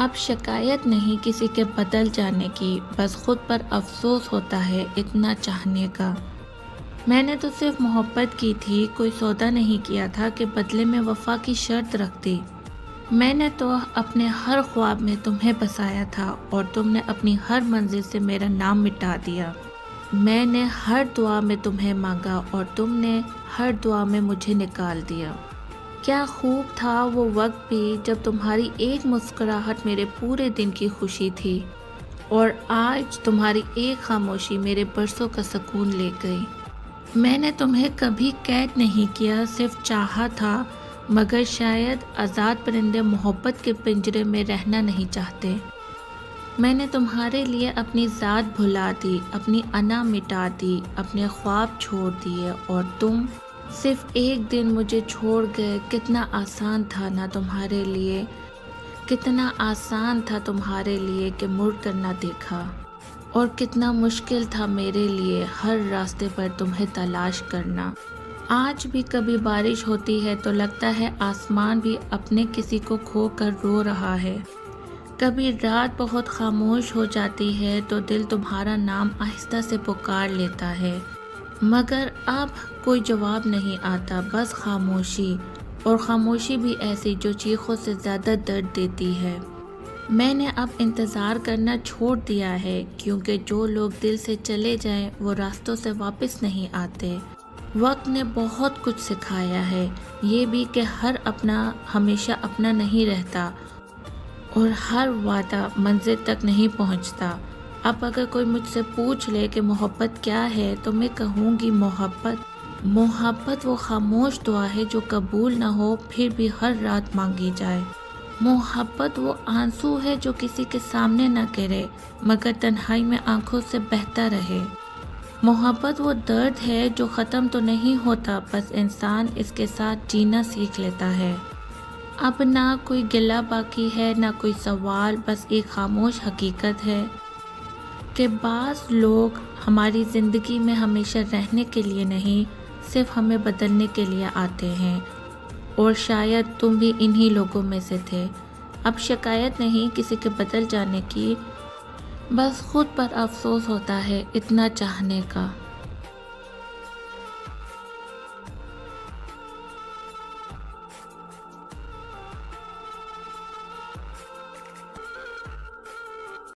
اب شکایت نہیں کسی کے بدل جانے کی، بس خود پر افسوس ہوتا ہے اتنا چاہنے کا۔ میں نے تو صرف محبت کی تھی، کوئی سودا نہیں کیا تھا کہ بدلے میں وفا کی شرط رکھ دی۔ میں نے تو اپنے ہر خواب میں تمہیں بسایا تھا اور تم نے اپنی ہر منزل سے میرا نام مٹا دیا۔ میں نے ہر دعا میں تمہیں مانگا اور تم نے ہر دعا میں مجھے نکال دیا۔ کیا خوب تھا وہ وقت بھی جب تمہاری ایک مسکراہٹ میرے پورے دن کی خوشی تھی، اور آج تمہاری ایک خاموشی میرے برسوں کا سکون لے گئی۔ میں نے تمہیں کبھی قید نہیں کیا، صرف چاہا تھا، مگر شاید آزاد پرندے محبت کے پنجرے میں رہنا نہیں چاہتے۔ میں نے تمہارے لیے اپنی ذات بھلا دی، اپنی انا مٹا دی، اپنے خواب چھوڑ دیے، اور تم صرف ایک دن مجھے چھوڑ گئے۔ کتنا آسان تھا نا تمہارے لیے، کتنا آسان تھا تمہارے لیے کہ مڑ کر نہ دیکھا، اور کتنا مشکل تھا میرے لیے ہر راستے پر تمہیں تلاش کرنا۔ آج بھی کبھی بارش ہوتی ہے تو لگتا ہے آسمان بھی اپنے کسی کو کھو کر رو رہا ہے۔ کبھی رات بہت خاموش ہو جاتی ہے تو دل تمہارا نام آہستہ سے پکار لیتا ہے، مگر اب کوئی جواب نہیں آتا، بس خاموشی، اور خاموشی بھی ایسی جو چیخوں سے زیادہ درد دیتی ہے۔ میں نے اب انتظار کرنا چھوڑ دیا ہے، کیونکہ جو لوگ دل سے چلے جائیں وہ راستوں سے واپس نہیں آتے۔ وقت نے بہت کچھ سکھایا ہے، یہ بھی کہ ہر اپنا ہمیشہ اپنا نہیں رہتا، اور ہر وعدہ منزل تک نہیں پہنچتا۔ اب اگر کوئی مجھ سے پوچھ لے کہ محبت کیا ہے تو میں کہوں گی محبت وہ خاموش دعا ہے جو قبول نہ ہو پھر بھی ہر رات مانگی جائے۔ محبت وہ آنسو ہے جو کسی کے سامنے نہ گرے مگر تنہائی میں آنکھوں سے بہتا رہے۔ محبت وہ درد ہے جو ختم تو نہیں ہوتا، بس انسان اس کے ساتھ جینا سیکھ لیتا ہے۔ اب نہ کوئی گلہ باقی ہے، نہ کوئی سوال، بس ایک خاموش حقیقت ہے کہ بعض لوگ ہماری زندگی میں ہمیشہ رہنے کے لیے نہیں، صرف ہمیں بدلنے کے لیے آتے ہیں، اور شاید تم بھی انہی لوگوں میں سے تھے۔ اب شکایت نہیں کسی کے بدل جانے کی، بس خود پر افسوس ہوتا ہے اتنا چاہنے کا۔